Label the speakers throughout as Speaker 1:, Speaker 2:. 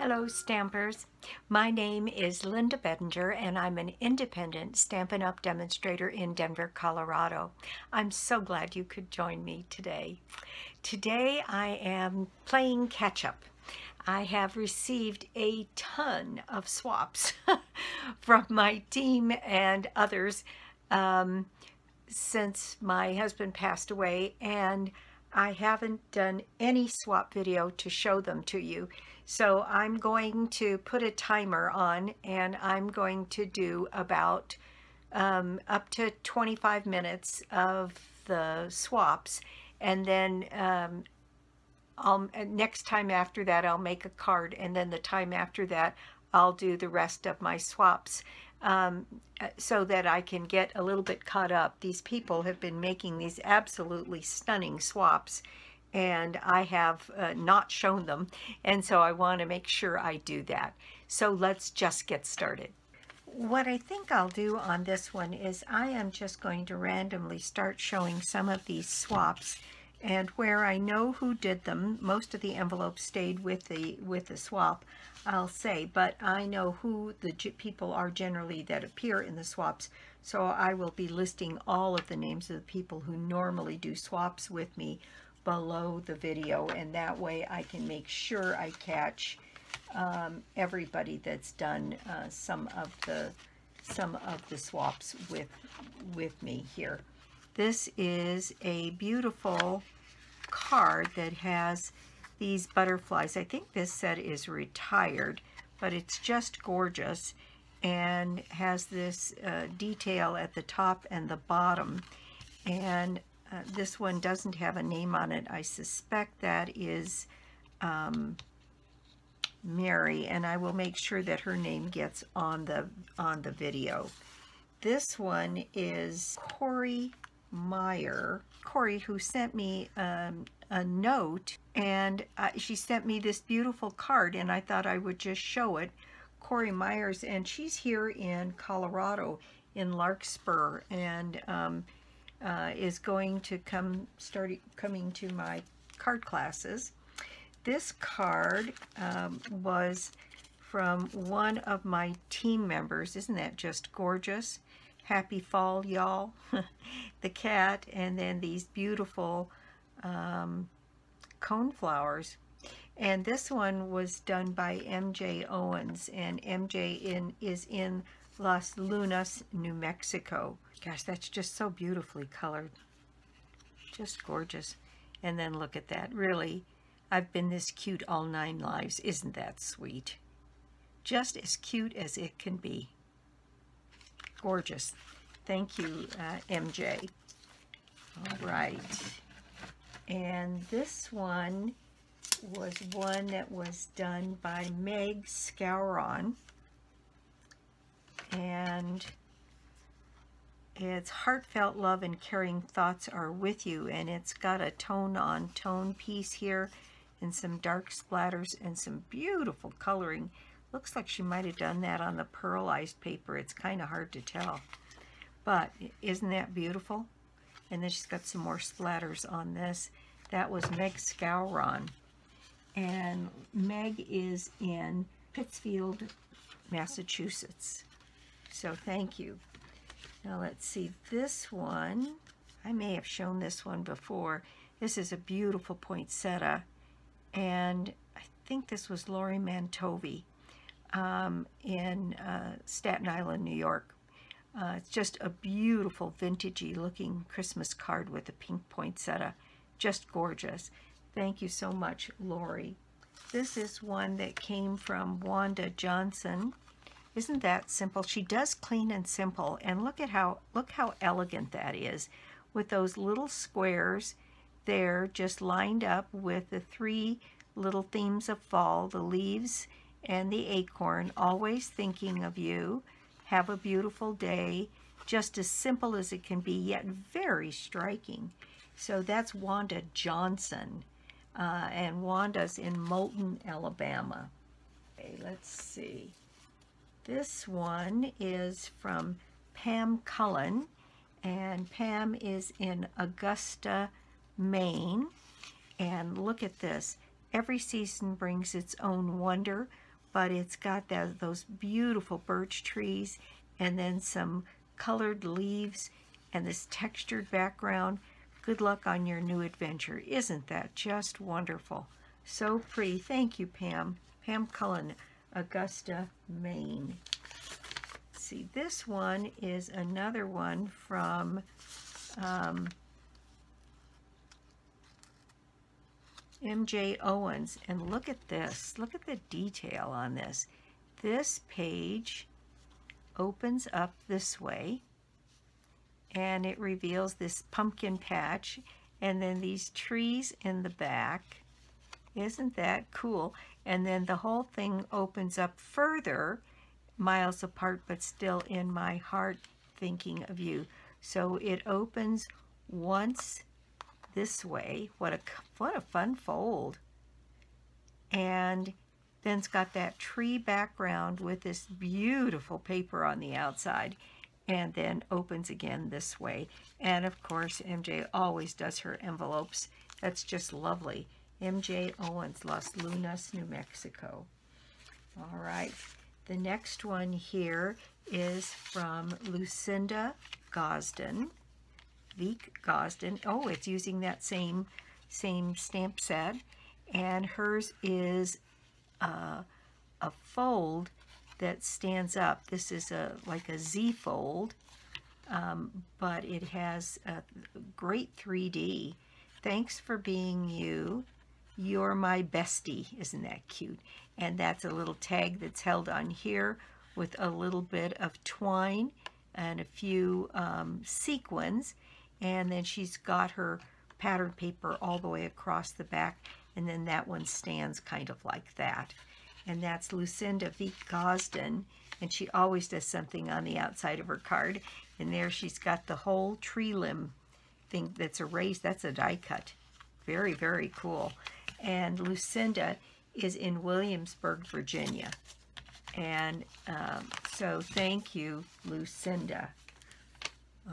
Speaker 1: Hello Stampers, my name is Linda Bedinger and I'm an independent Stampin' Up! Demonstrator in Denver, Colorado. I'm so glad you could join me today. Today I am playing catch up. I have received a ton of swaps from my team and others since my husband passed away, and I haven't done any swap video to show them to you. So I'm going to put a timer on and I'm going to do about up to 25 minutes of the swaps, and then next time after that I'll make a card, and then the time after that I'll do the rest of my swaps so that I can get a little bit caught up. These people have been making these absolutely stunning swaps and I have not shown them, and so I want to make sure I do that. So let's just get started. What I think I'll do on this one is I am just going to randomly start showing some of these swaps, and where I know who did them, most of the envelopes stayed with the swap, I'll say, but I know who the people are generally that appear in the swaps, so I will be listing all of the names of the people who normally do swaps with me below the video, and that way I can make sure I catch everybody that's done some of the swaps with me here. This is a beautiful card that has these butterflies. I think this set is retired, but it's just gorgeous and has this detail at the top and the bottom, and this one doesn't have a name on it. I suspect that is Mary, and I will make sure that her name gets on the video. This one is Meyer, who sent me a note, and she sent me this beautiful card, and I thought I would just show it. Myers, and she's here in Colorado, in Larkspur, and is going to coming to my card classes. This card was from one of my team members. Isn't that just gorgeous? Happy fall, y'all. The cat, and then these beautiful cone flowers. And this one was done by MJ Owens, and MJ is in Las Lunas, New Mexico. Gosh, that's just so beautifully colored. Just gorgeous. And then look at that. Really, I've been this cute all 9 lives. Isn't that sweet? Just as cute as it can be. Gorgeous. Thank you, MJ. All right. And this one was one that was done by Meg Skowron, and it's heartfelt love and caring thoughts are with you, and it's got a tone-on-tone piece here and some dark splatters and some beautiful coloring. Looks like she might have done that on the pearlized paper. It's kind of hard to tell, but isn't that beautiful? And then she's got some more splatters on this. That was Meg Skowron, and Meg is in Pittsfield, Massachusetts. So thank you. Now let's see, this one, I may have shown this one before. This is a beautiful poinsettia, and I think this was Lori Mantovi in Staten Island, New York. It's just a beautiful vintagey looking Christmas card with a pink poinsettia. Just gorgeous. Thank you so much, Lori. This is one that came from Wanda Johnson. Isn't that simple? She does clean and simple, and look how elegant that is, with those little squares there just lined up with the 3 little themes of fall, the leaves and the acorn. Always thinking of you. Have a beautiful day. Just as simple as it can be, yet very striking. So that's Wanda Johnson, and Wanda's in Moulton, Alabama. Okay, let's see. This one is from Pam Cullen, and Pam is in Augusta, Maine. And look at this. Every season brings its own wonder. but it's got those beautiful birch trees and then some colored leaves and this textured background. Good luck on your new adventure. Isn't that just wonderful? So pretty. Thank you, Pam. Pam Cullen, Augusta, Maine. Let's see, this one is another one from MJ Owens, and look at this. Look at the detail on this. This page opens up this way, and it reveals this pumpkin patch, and then these trees in the back. Isn't that cool? And then the whole thing opens up further, miles apart, but still in my heart, thinking of you. So it opens once this way. What a fun fold. And then it's got that tree background with this beautiful paper on the outside, and then opens again this way. And of course, MJ always does her envelopes. That's just lovely. MJ Owens, Las Lunas, New Mexico. All right, the next one here is from Lucinda Gosden, Veeck-Gosden. Oh, it's using that same stamp set, and hers is a fold that stands up. This is like a Z fold, but it has a great 3D. Thanks for being you. You're my bestie. Isn't that cute? And that's a little tag that's held on here with a little bit of twine and a few sequins. And then she's got her pattern paper all the way across the back, and then that one stands kind of like that. And that's Lucinda Veeck-Gosden, and she always does something on the outside of her card. And there she's got the whole tree limb thing that's erased. That's a die cut. Very, very cool. And Lucinda is in Williamsburg, Virginia. And so thank you, Lucinda.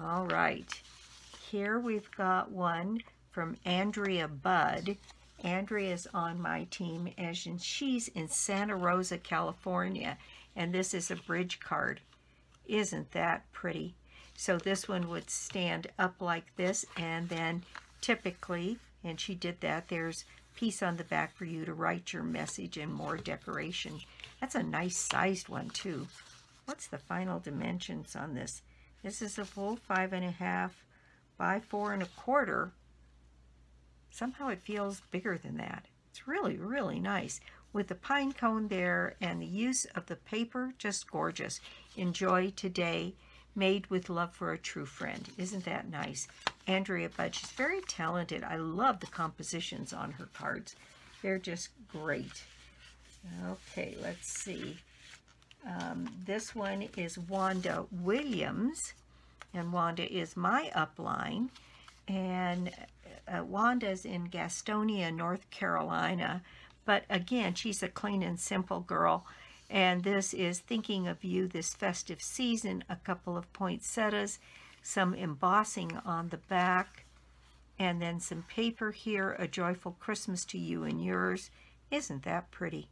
Speaker 1: All right. Here we've got one from Andrea Budd. Andrea's on my team, as in she's in Santa Rosa, California, and this is a bridge card. Isn't that pretty? So this one would stand up like this, and then typically, and she did that, there's a piece on the back for you to write your message and more decoration. That's a nice sized one too. What's the final dimensions on this? This is a full 5.5 by 4 1/4. Somehow it feels bigger than that. It's really, really nice. With the pine cone there and the use of the paper, just gorgeous. Enjoy today, made with love for a true friend. Isn't that nice? Andrea Budd, she's very talented. I love the compositions on her cards. They're just great. Okay, let's see. This one is Wanda Williams, and Wanda is my upline. And Wanda's in Gastonia, North Carolina. But again, she's a clean and simple girl. And this is thinking of you this festive season. A couple of poinsettias, some embossing on the back, and then some paper here. A joyful Christmas to you and yours. Isn't that pretty?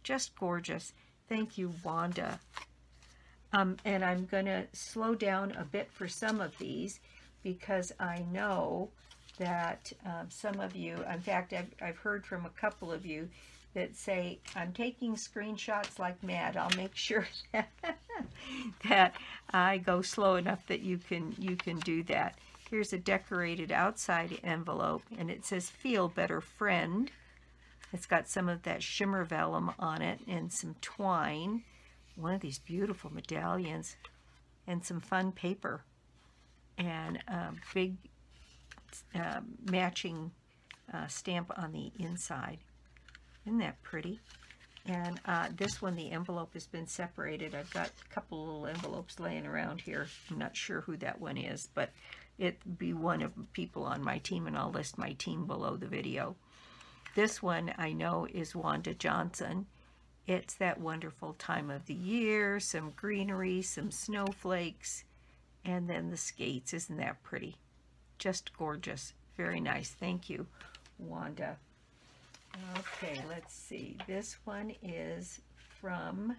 Speaker 1: Just gorgeous. Thank you, Wanda. And I'm going to slow down a bit for some of these, because I know that some of you, in fact, I've heard from a couple of you that say, I'm taking screenshots like mad. I'll make sure that I go slow enough that you can do that. Here's a decorated outside envelope, and it says, Feel Better Friend. It's got some of that shimmer vellum on it and some twine. One of these beautiful medallions and some fun paper. And a big matching stamp on the inside. Isn't that pretty? And this one, the envelope has been separated. I've got a couple little envelopes laying around here. I'm not sure who that one is, but it'd be one of the people on my team, and I'll list my team below the video. This one I know is Wanda Johnson. It's that wonderful time of the year, some greenery, some snowflakes, and then the skates. Isn't that pretty? Just gorgeous. Very nice. Thank you, Wanda. Okay, let's see. This one is from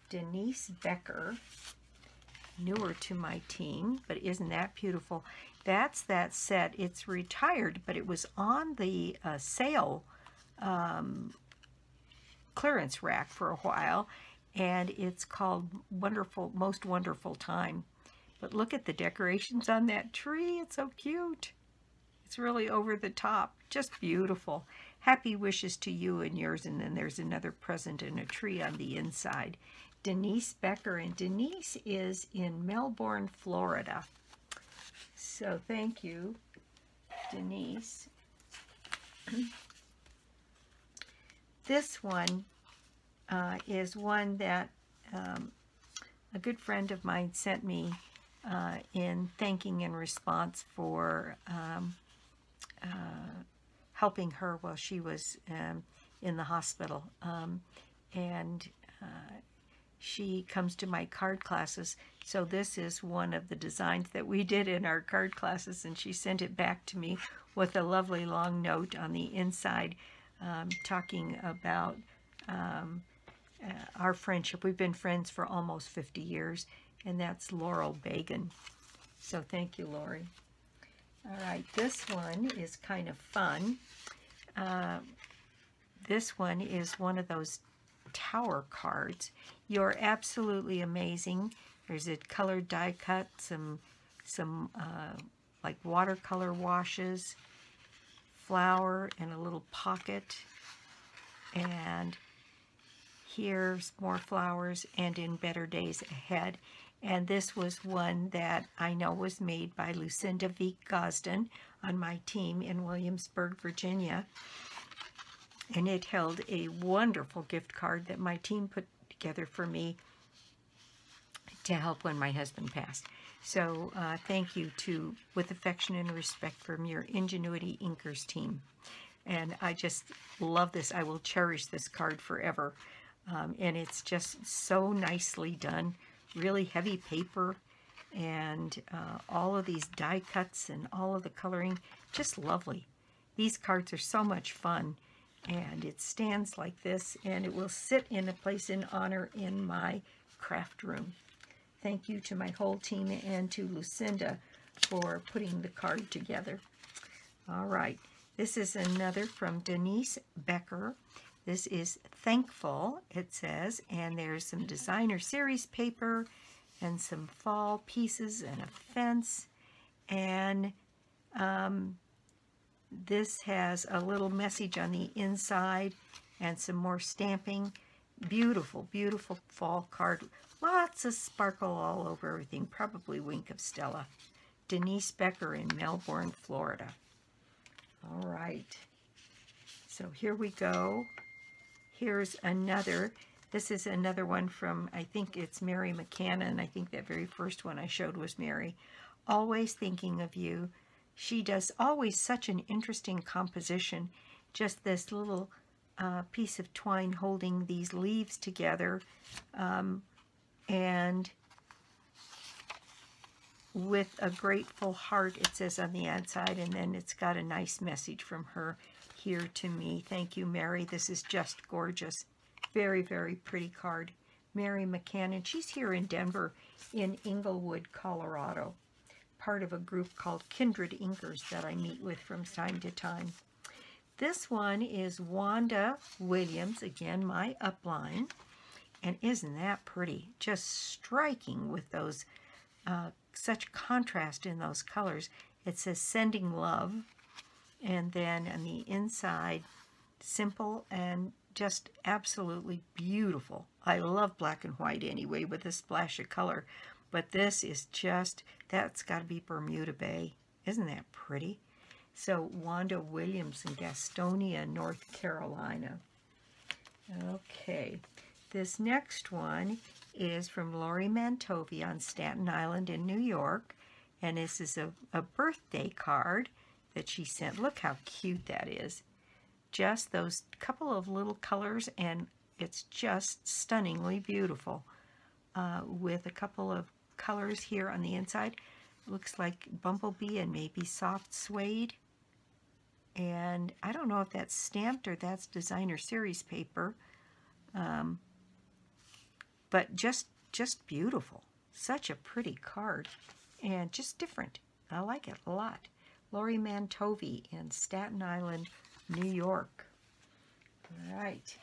Speaker 1: Denise Becker, newer to my team, but isn't that beautiful? That's that set. It's retired, but it was on the sale clearance rack for a while, and it's called Most Wonderful Time. But look at the decorations on that tree. It's so cute. It's really over the top. Just beautiful. Happy wishes to you and yours. And then there's another present and a tree on the inside. Denise Becker. And Denise is in Melbourne, Florida. So thank you, Denise. This one is one that a good friend of mine sent me in thanking in response for helping her while she was in the hospital. She comes to my card classes, so this is one of the designs that we did in our card classes, and she sent it back to me with a lovely long note on the inside talking about our friendship. We've been friends for almost 50 years, and that's Laurel Bagan. So thank you, Lori. All right, this one is kind of fun. This one is one of those tower cards. You're absolutely amazing. There's a colored die cut, some like watercolor washes, flower, and a little pocket. And here's more flowers, and in Better Days Ahead. And this was one that I know was made by Lucinda Veeck-Gosden on my team in Williamsburg, Virginia. And it held a wonderful gift card that my team put together for me to help when my husband passed. So thank you to With Affection and Respect from your Ingenuity Inkers team. And I just love this. I will cherish this card forever. And it's just so nicely done. Really heavy paper. And all of these die cuts and all of the coloring. Just lovely. These cards are so much fun. And it stands like this. And it will sit in a place in honor in my craft room. Thank you to my whole team and to Lucinda for putting the card together. All right. This is another from Denise Becker. This is Thankful, it says, and there's some designer series paper and some fall pieces and a fence. And this has a little message on the inside and some more stamping. Beautiful, beautiful fall card. Lots of sparkle all over everything. Probably Wink of Stella. Denise Becker in Melbourne, Florida. All right. So here we go. Here's another. This is another one from, I think it's Mary McCannon. I think that very first one I showed was Mary. Always thinking of you. She does always such an interesting composition. Just this little piece of twine holding these leaves together. And with a grateful heart, it says on the outside, and then it's got a nice message from her here to me. Thank you, Mary. This is just gorgeous. Very, very pretty card. Mary McCannon. She's here in Denver, in Englewood, Colorado. Part of a group called Kindred Inkers that I meet with from time to time. This one is Wanda Williams, again, my upline. And isn't that pretty? Just striking with those, such contrast in those colors. It says Sending Love. And then on the inside, simple and just absolutely beautiful. I love black and white anyway with a splash of color. But this is just, that's got to be Bermuda Bay. Isn't that pretty? So Wanda Williams in Gastonia, North Carolina. Okay. This next one is from Lori Mantovi on Staten Island in New York. And this is a birthday card that she sent. Look how cute that is. Just those couple of little colors, and it's just stunningly beautiful. With a couple of colors here on the inside. Looks like bumblebee and maybe soft suede. And I don't know if that's stamped or that's designer series paper. but just beautiful. Such a pretty card, and just different. I like it a lot. Lori Mantovi in Staten Island, New York. All right.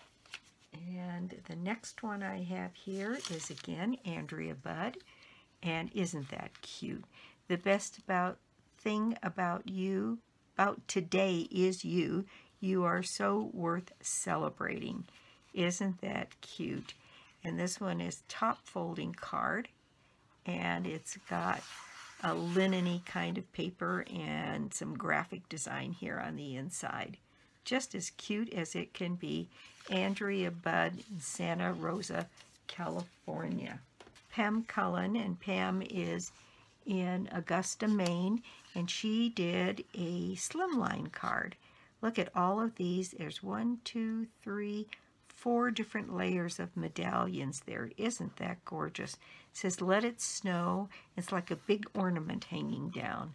Speaker 1: And the next one I have here is again Andrea Budd. And isn't that cute? The best thing about you, about today is you. You are so worth celebrating. Isn't that cute? And this one is top folding card. And it's got a linen-y kind of paper and some graphic design here on the inside. Just as cute as it can be. Andrea Budd in Santa Rosa, California. Pam Cullen, and Pam is in Augusta, Maine, and she did a slimline card. Look at all of these. There's 1, 2, 3, 4 different layers of medallions there. Isn't that gorgeous? It says, "Let it snow." It's like a big ornament hanging down.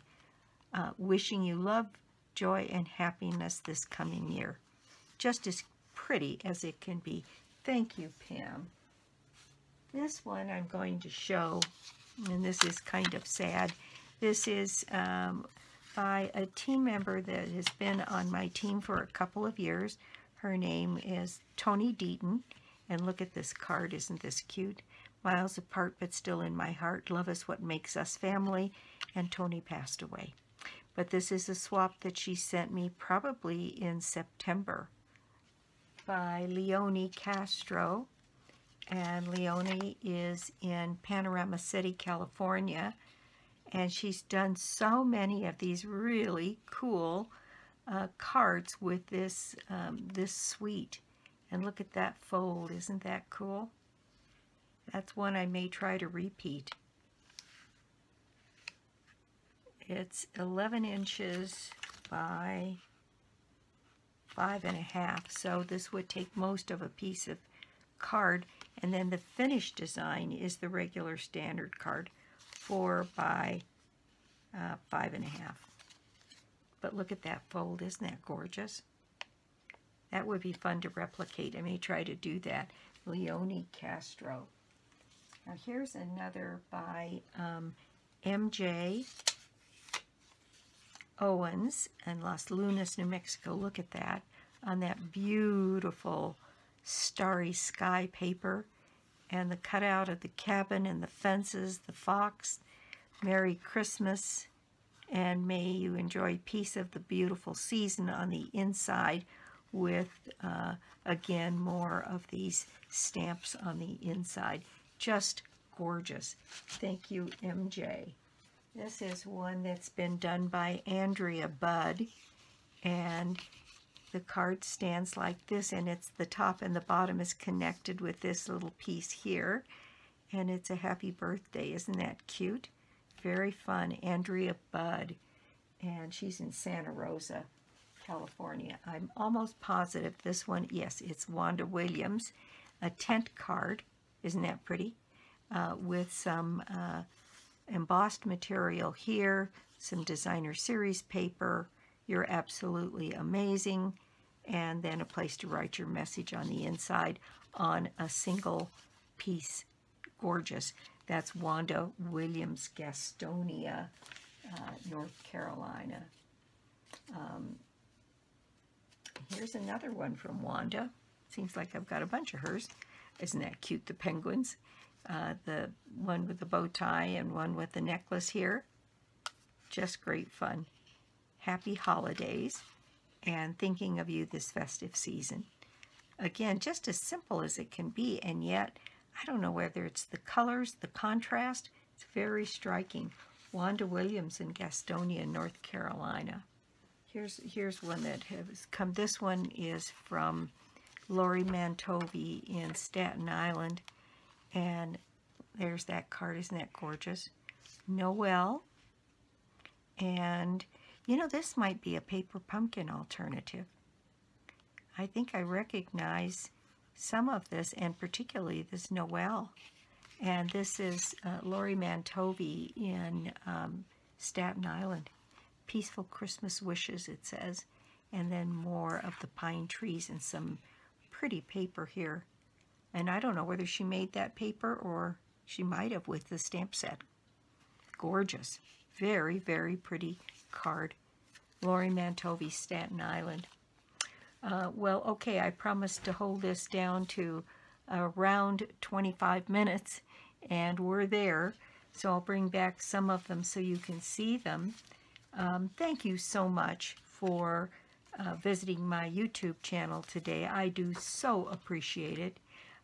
Speaker 1: Wishing you love, joy, and happiness this coming year. Just as pretty as it can be. Thank you, Pam. This one I'm going to show, and this is kind of sad. This is by a team member that has been on my team for a couple of years. Her name is Toni Deaton, and look at this card. Isn't this cute? Miles apart but still in my heart. Love is what makes us family, and Toni passed away. But this is a swap that she sent me probably in September by Leonie Castro. And Leonie is in Panorama City, California. And she's done so many of these really cool cards with this, this suite. And look at that fold. Isn't that cool? That's one I may try to repeat. It's 11 inches by 5.5. So this would take most of a piece of card. And then the finished design is the regular standard card, 4 by 5.5. But look at that fold. Isn't that gorgeous? That would be fun to replicate. I may try to do that. Leonie Castro. Now here's another by MJ Owens in Las Lunas, New Mexico. Look at that. On that beautiful starry sky paper, and the cutout of the cabin and the fences, the fox. Merry Christmas, and may you enjoy peace of the beautiful season on the inside with, again, more of these stamps on the inside. Just gorgeous. Thank you, MJ. This is one that's been done by Andrea Budd, and the card stands like this, and it's the top and the bottom is connected with this little piece here, and it's a happy birthday. Isn't that cute? Very fun. Andrea Budd, and she's in Santa Rosa, California. I'm almost positive this one, yes, it's Wanda Williams, a tent card. Isn't that pretty? With some embossed material here, some designer series paper. You're absolutely amazing. And then a place to write your message on the inside on a single piece. Gorgeous. That's Wanda Williams, Gastonia, North Carolina. Here's another one from Wanda. Seems like I've got a bunch of hers. Isn't that cute, the penguins? The one with the bow tie and one with the necklace here. Just great fun. Happy holidays, and thinking of you this festive season. Again, just as simple as it can be, and yet, I don't know whether it's the colors, the contrast, it's very striking. Wanda Williams in Gastonia, North Carolina. Here's one that has come. This one is from Lori Mantovi in Staten Island, and there's that card. Isn't that gorgeous? Noel, and you know, this might be a paper pumpkin alternative. I think I recognize some of this, and particularly this Noel. And this is Lori Mantovi in Staten Island. Peaceful Christmas wishes, it says. And then more of the pine trees and some pretty paper here. And I don't know whether she made that paper or she might have with the stamp set. Gorgeous. Very, very pretty card. Lori Mantovi, Staten Island. Well, okay, I promised to hold this down to around 25 minutes, and we're there. So I'll bring back some of them so you can see them. Thank you so much for visiting my YouTube channel today. I do so appreciate it.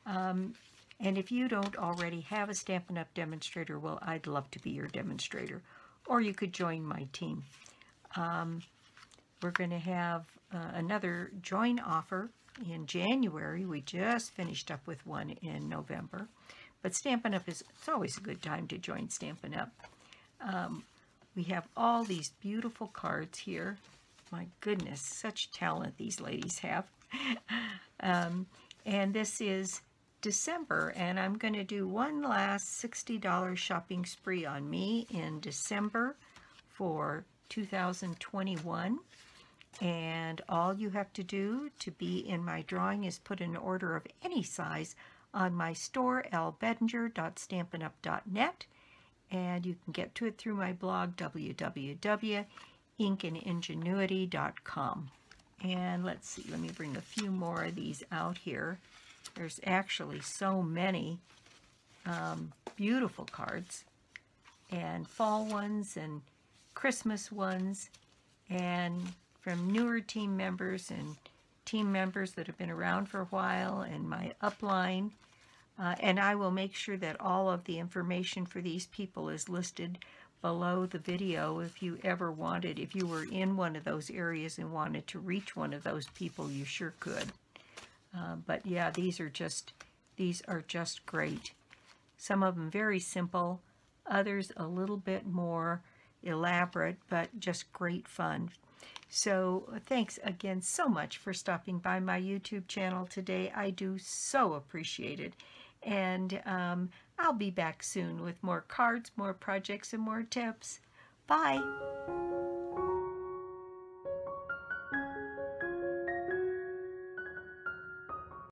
Speaker 1: And if you don't already have a Stampin' Up! Demonstrator, well, I'd love to be your demonstrator. Or you could join my team. We're going to have another join offer in January. We just finished up with one in November. But Stampin' Up! It's always a good time to join Stampin' Up! We have all these beautiful cards here. My goodness, such talent these ladies have. And this is December, and I'm going to do one last $60 shopping spree on me in December for 2021. And all you have to do to be in my drawing is put an order of any size on my store, lbedinger.stampinup.net, and you can get to it through my blog, www.inkandingenuity.com. And let's see, let me bring a few more of these out here. There's actually so many beautiful cards, and fall ones and Christmas ones, and from newer team members and team members that have been around for a while, and my upline. And I will make sure that all of the information for these people is listed below the video if you ever wanted. If you were in one of those areas and wanted to reach one of those people, you sure could. But yeah, these are just great. Some of them very simple, others a little bit more elaborate, but just great fun. So thanks again so much for stopping by my YouTube channel today. I do so appreciate it. And I'll be back soon with more cards, more projects, and more tips. Bye!